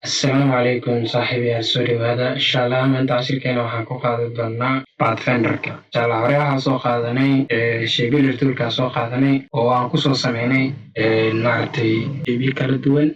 السلام عليكم صاحبي السوري وهذا إن شاء الله ما أنت عشركينا waxaan ku qaadan doonaa Pathfinder-ka insha Allah hore waxaan soo qaadanay shaybiil toolka soo qaadanay oo aan ku soo sameynay maaragtay shaybiil kala duwan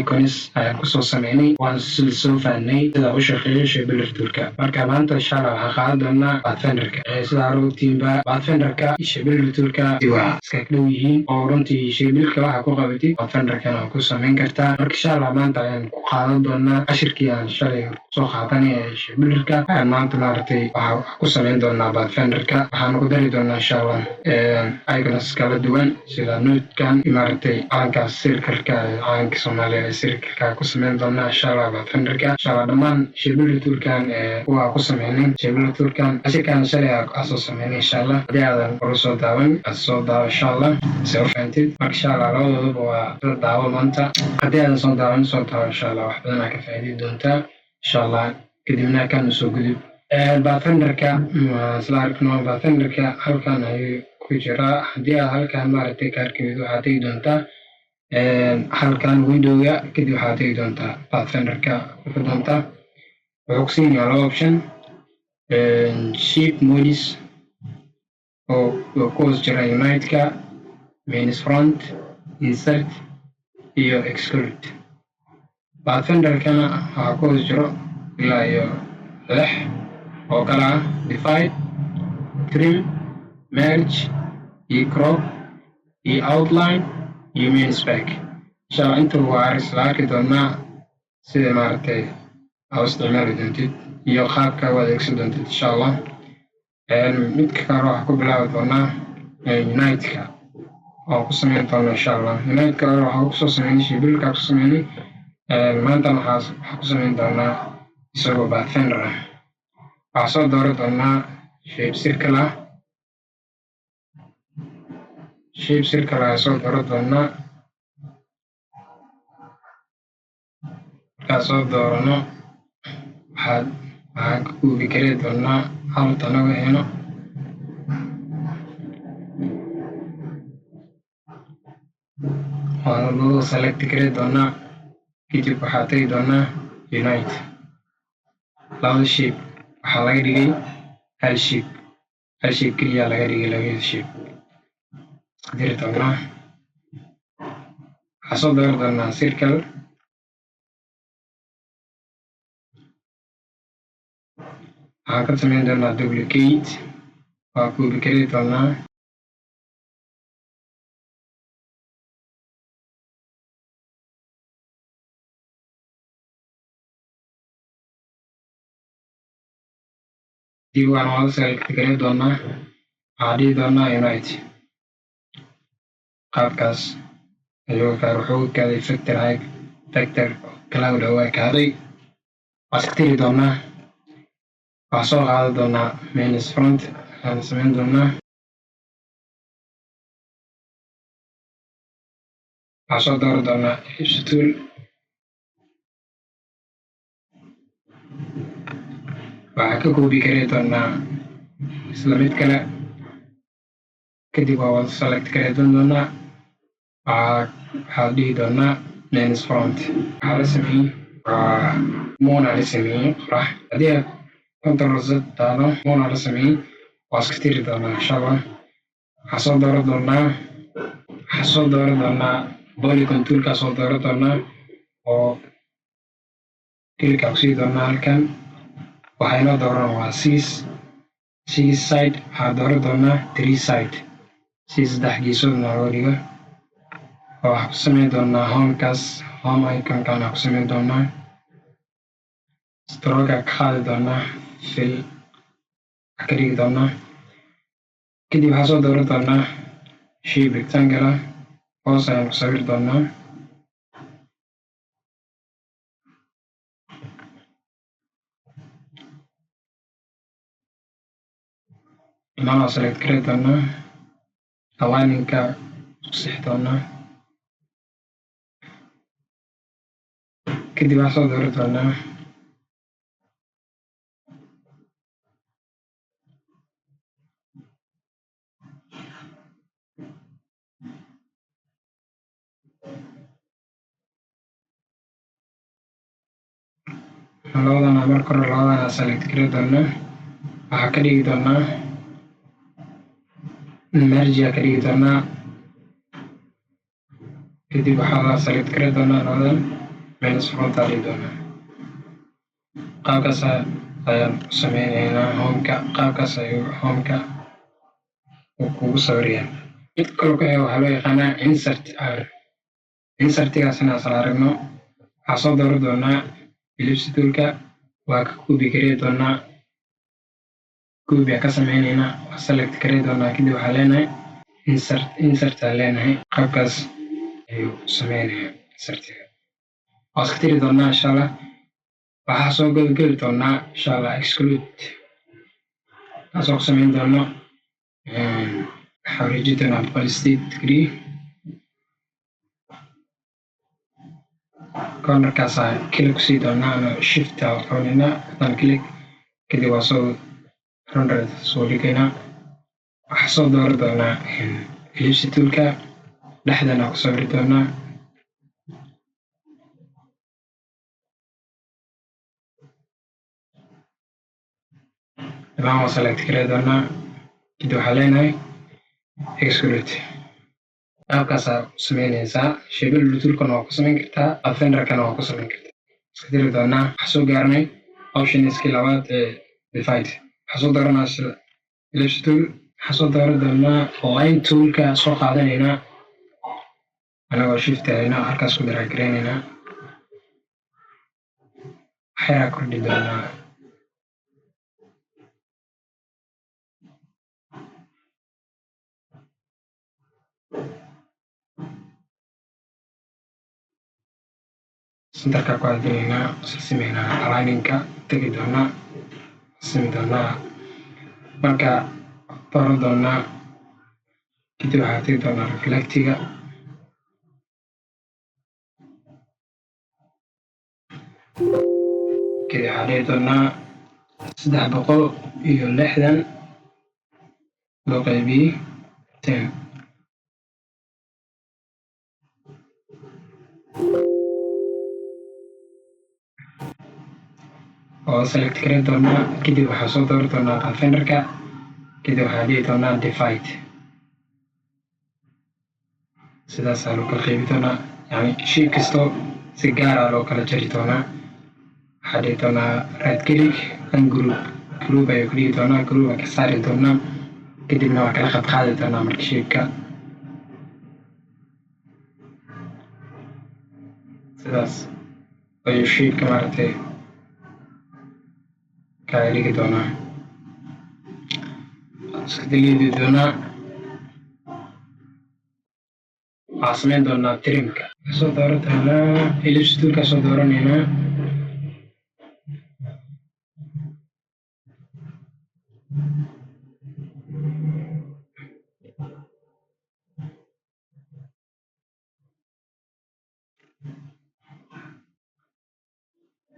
icons ayaan ku soo sameynay waan soo fahnay sida uu shaqeeyo shaybiil toolka marka maanta insha Allah waxaan qaadan doonaa Pathfinder-ka sida routiinba Pathfinder-ka iyo shaybiil toolka waa iska kala yihiin oo runtii shaybiilka waxa ku qabatay Pathfinder-kana ku sameyn kartaa marka insha Allah maanta ayaan qaadan doonaa cashirkii aan shalay soo qaadanay shaybiilka ayaan maanta maaragtay waxaan ku sameyn doonaa Pathfinder-ka waxaan ku dari doonaa insha Allah icons kala duwan sida note-kan maaragtay calankaas circle-ka calanka Soomaaliya ee circle-ka ku sameyn doonaa insha Allah Pathfinder-ka insha Allah dhammaan shaybiil toolkan waa ku sameynay shaybiil toolkan cashirkan shalay aan soo sameynay insha Allah hadii aadan hore soo daawan soo daawo insha Allah si u fahamtid marka insha Allah labadooduba waa daawo maanta hadii aadan soo daawan soo daawo insha Allah wax badan ka faa'iidi doontaa insha Allah kadibna kan soo gudub Pathfinder-ka isla arkno Pathfinder-ka halkan ayuu ku jiraa hadii aad halkan maaragtay kaarkeedu waxaad tagi doontaa halkan window-ga kadib waxaad tagi doontaa Pathfinder-ka ku doontaa wuxuu ku siinayaa laba option shape modes oo ku jira unite-ka main front insert iyo exclude Pathfinder-kana waxaa ku jiro ilaa iyo 6 oo kala ah divide trim merge iyo crop iyo outline iyo main spec insha Allah inta waa isla arki doonaa sida maaragtay aad isticmaali doontid iyo qaabka aad adeegsan doontid insha Allah midka kale waxaan ku bilaabi doonaa unite-ka oo ku sameyn doona insha Allah unite-ka waxaan ku soo sameynay shaybiilka ku sameynay maanta waxaan ku sameyn doonaa isagoo Pathfinder ah waxaan soo dooran doonaa shape circle ayaan soo dooran doonaa markaan soo doorano waxaan ka guubi kari doonaa halta naga heno waan loo select kari doonaa kadib waxaa tagi doonaa unite labada shape waxaa laga dhigay hal shape keliya laga dhigay labada shape diri doonaa waxaa soo dooran doonaa circle waxaan ka sameyn doonaa duplicate waa guubi kari doonaa diiwaan wada select kari doonaa waxaa dhihi doonaa unite qaabkaas ayuu wuxuu kaaday factor cloud oo ekaaday waa iska tiri doonaa waxaa soo qaadan doonaa main front waxaan sameyn doonaa waxaa soo dooran doonaa tool waxaa ka guubi kari doonaa isla mid kale kadib waa wada select kari doonaa waxaa dhihi doonaa main front waxaa la sameeyey waa mona la sameeyey qorax hadii aad control z taado mona la sameeyey waa iska tiri doonaa insha Allah waxaa soo dooran doonaa polygon toolka soo dooran doonaa oo kilka ku sii doonaa halkan waxayna dooran waa 6 side waxaa dooran doonaa 3 side si saddex geesood looga dhigo waxaan ku sameyn doonaa home icon-kan ku sameyn doonaa stroke ka qaadi doonaa fill ka dhigi doonaa kadib waxaan soo dooran doonaa shape rectangle hoos ayaan ku sawir doonaa inaan select kari doonaa aligning-ka ku sixi doonaa kadib waxaan soo dooran doonaa labadan marka hore labadan select garay doonaa waxaa ka dhigi doonaa merge ka dhigi doonaa kadib waxaa la select garay doonaa labadan minus front dhigi doonaa qaabkaas ayaan sameynaynaa homeka qaabkaas ayuu homeka kugu sawiraya mid kale ku waxaa loo yaqaanaa insertigaasina asal aragno waxaa soo dooran doonaa ellipse toolka waa ka copy garay doonaa copy ka sameynaynaa waa select garay doonaa kadib waxaa leenahay insert aan leenahay qaabkaas ayuu sameynaya insertiga waa iska tiri doonaa insha allah waxaa soo geli doonaa insha allah exclude kaasoo ku sameyn doono waxaa wareeji doonaa 8 degree cornerkaas click kusii doonaa ama shift qabanayna haddaan click kadib waa soo 100 soo dhigaynaa waxaa soo dooran doonaa ellipse toolka dhexdana ku sawiri doonaa dhamaan waa select garay doonaa kadib waxaa leenahay exclude qaabkaasaa sameynaysaa shaybal toolkana waa ku sameyn kartaa pathfinderkana waa ku sameyn kartaa iska tiri doonaa waxaa soo gaaranay optionskii labaad ee divide waxaa soo dooranaa ellipse tool waxaa soo dooran doonaa line toolka soo qaadanaynaa anagoo shift ahayna halkaas ku daraagaraynayna waxyaa kordhi doonaa centerka ku aadinaynaa simeynaa aligninka tegi doonaa simi doonaa marka dooran doonaa kadib waxaa tegi doonaa reflectiga kadib waxaa dhihi doonaa 360 loo qaybiyey 10 oo select garay doonaa kadib waxaa soo dooran doonaa pathfinderka kadib waxaa dhihi doonaa divide sidaasaa loo kala qeybi doonaa yani shay kastoo si gaara loo kala jari doonaa waxaa dhihi doonaa right click and group ayuu ka dhigi doonaa group ka saari doonaa kadibna waa kala qaadi doonaa marka shaybka sidaas ayuu shaybka maaragtay kaa dhigi doonaa iska deleedi doonaa waxaa sameyn doonaa trimka soo dooran doonaa ellipse toolka soo dooranaynaa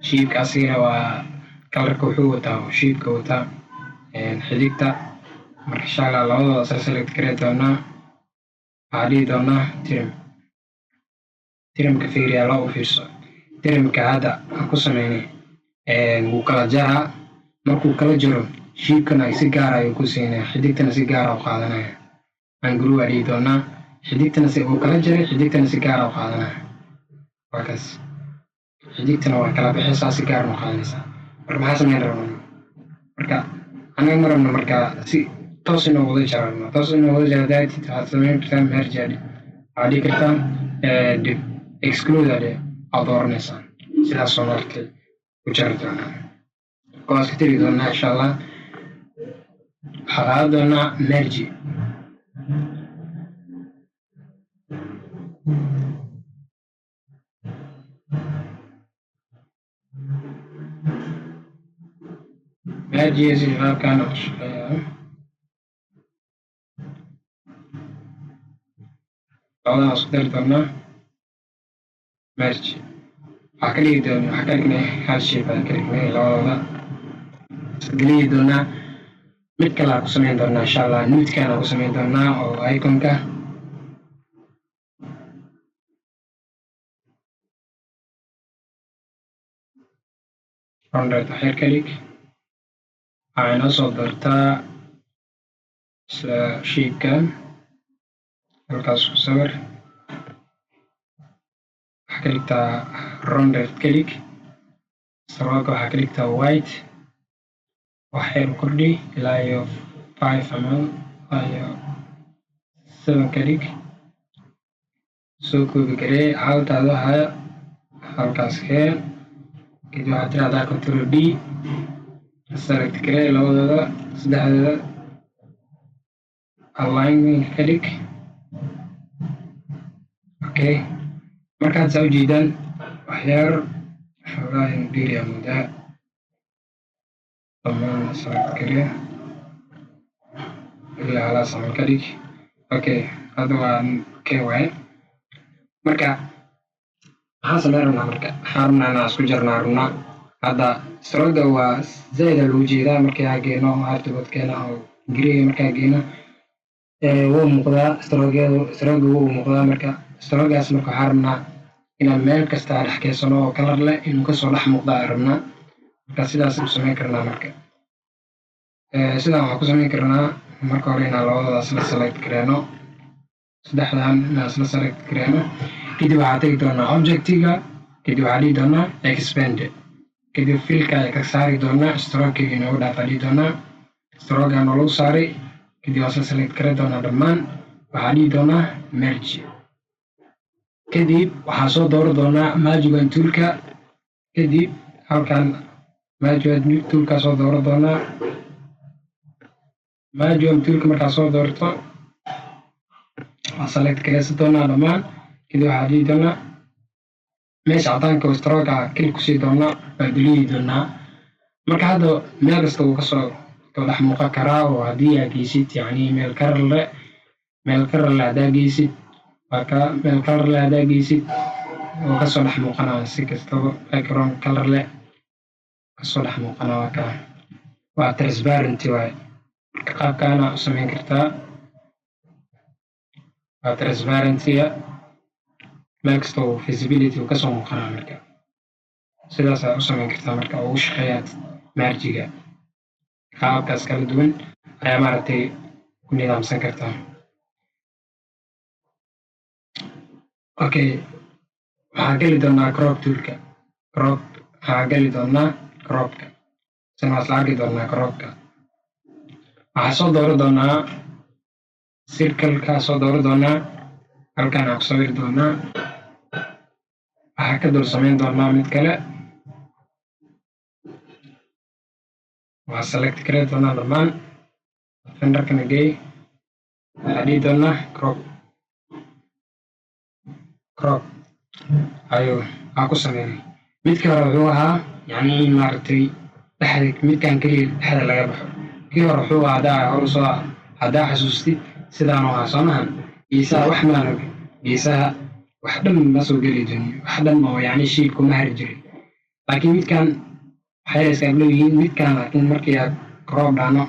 shaybka asigana waa kalarka wuxuu wataa shaybka wataa xidigta marka insha allah labadooda sa select garay doonaa waxaa dhihi doonaa trimka fiiriyaa loo u fiirso trimka hadda aan ku sameynay wuu kala jaraa markuu kala jaro shaybkana si gaara ayuu ku siinaya xidigtana si gaara u qaadanaya anguru waa dhihi doonaa xidigtana si uu kala jaray xidigtana si gaara u qaadanaya waa kaas xidigtana waa kala bixaysaa si gaarna u qaadanaysaa marka maxaa sameyn rabnaa marka anaga ma rabno marka si toos inoo wada jararno toos inoo wada jara daatid waxaad sameyn kartaa merge waxaad dhihi kartaa exclude aad dooranaysaa sidaasoo markay ku jari doonaa waa iska tiri doonaa insha allah waxaa qaadan doonaa merge merge qaabkaan u shaqeeyaa labadan isku dari doonaa merge waxaa ka dhigi doonaa waxaa ka dhignay hal shay baan ka dhignay labadooda iska geliyi doonaa mid kale aan ku sameyn doonaa insha allah nudekaan aan ku sameyn doonaa oo iconka rounded waxyar kalik waxaa inoo soo doortaa isla shapekan halkaas ku sawir waxaa ka dhigtaa rounded kalik stroke waxaa ka dhigtaa white waxyar u kordhi ilaa iyo 5 amal iyo 7 ka dhig soo koobi garee xaaladaada haya halkaas keen kadib waxaad tirahdaa control D select garee labadooda saddexdooda alignment ka dhig okay markaad saa ujeedaan waxyar xogaa inbiriya mudaa dhammaan select garee ilaa halaas amal ka dhig okay hadda waa okay waaye marka maxaan sameyn rabnaa marka waxaan rabnaa inaan isku jarnaa rabnaa hadda stroga waa zaid loo jeedaa markii aan geeno hartigoodkeena oo giriga markaa geeno wuu muuqdaa stroga wuu muuqdaa marka strogaas marka waxaan rabnaa inaan meel kasta dhex keensano oo kalar leh inuu kasoo dhex muuqdaa aan rabnaa marka sidaas u samayn karnaa marka sidaan waxaan ku samayn karnaa marka hore inaan labadoodaas la select gareeno saddexdan inaan isla select gareeno kadib waxaa tegi doonaa objectiga kadib waxaa dhihi doonaa expand kadib filka ayaa ka saari doonaa stroke inoogu dhaafaa dhihi doonaa stroga noo lagu saaray kadib waa isla select gare doonaa dhammaan waxaa dhihi doonaa merge kadib waxaa soo dooran doonaa majugan toolka kadib halkan majugan toolka soo dooran doonaa majugan toolka markaa soo doorto waa select gareysan doonaa dhammaan kadib waxaa dhihi doonaa meesha cadaanka stroga klik kusii doonaa waa deliidi doonaa marka hadda meel kasta uu kasoo dhex muuqan karaa oo haddii aad geysid yani meel karar leh haddaa geysid marka meel kalar leh haddaa geysid oo kasoo dhex muuqanaa si kastaba background kalar leh kasoo dhex muuqanaa waa transparency waaye marka qaabkaana u samayn kartaa waa transparency-ga meel kasta oo visibility uu kasoo muuqanaa marka sidaasaa u samayn kartaa marka ugu shaqeeyaad marjiga qaababkaas kala duwan ayaa maaragtay ku nidaamsan kartaa okay waxaan geli doonaa crop toolka waxaan geli doonaa cropka isna waa isla arki doonaa cropka waxaa soo dooran doonaa circleka soo dooran doonaa halkaan aan ku sawiri doonaa waxaa ka dul samayn doonaa mid kale waa select gare doonaa dhammaan fenderkana gey waxaa dhihi doonaa crop ayuu aan ku sameynay midkii hore wuxuu ahaa yani in maaragtay midkaan keliya dhexda laga baxo kii hore wuxuu ahaa haddaa xasuustid sidaan ahaa soomahan geesaha wax maanog geesaha wax dhan ma soo geli doonin wax dhan oo yani shiibku ma hari jirin laakiin midkaan waxay iskaaglow yihiin midkaan laakiin markii aad crop dhaano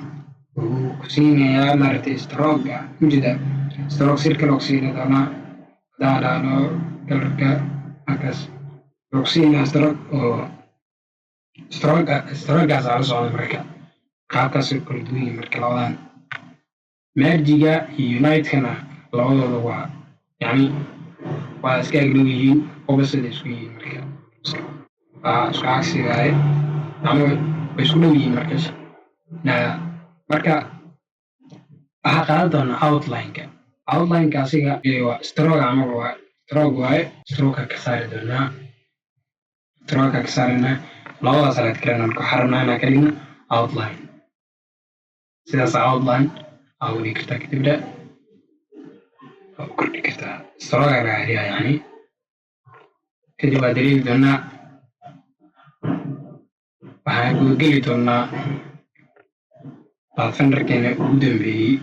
wuxuu ku siinayaa maaragtay stroga mujida stroke circle oo siini doonaa haddaa dhaano kalarka halkaas roxina strogaas aa la socda marka qaabkaas kala duwan yihiin marka labadan merjiga iyo unitekana labadooda waa yani waa iska agdhow yihiin opposite isku yihiin marka isku cagsi waaye yani way isku dhow yihiin markaas marka waxaa qaadan doonaa outlineka asiga waa stroga amaga waa stroke waaye stroka ka saari doonaa stroka ka saarina labadaas alaad karana marka waxaa rabnaa inaan ka dhigno outline sidaas outline aa u dhigi kartaa kadibna waa u kordhi kartaa stroga laga heliyaa yani kadib waa daliili doonaa waxaan gudageli doonaa pathfinderkeena ugu dambeeyey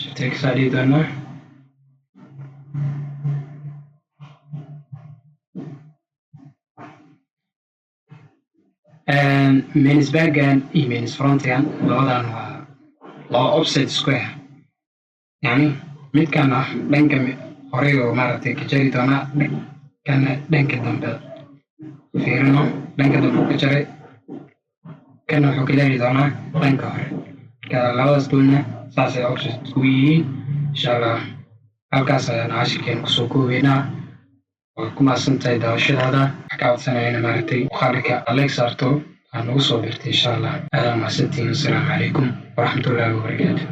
shifteeksaa dhihi doonaa mains backan iyo mains frontigan labadan waa laba offset square يعني mid kana dhanka hore oo maaragtay ka jari doona kana dhanka dambe fiirino dhanka dambe ka jaray kana wuxuu ka jari doonaa dhanka hore ka labadaas doona saasay offset ku yihiin insha Allah halkaas ayaan cashirkeen kusoo koobaynaa waa ku mahadsantahay daawashadaada wax ka codsanayna maaragtay muuqaalka aleeg saarto aan ugu soo birtay insha Allah aad mahadsantihiin assalaamu calaykum waraxmatullaahi wabarakaatuh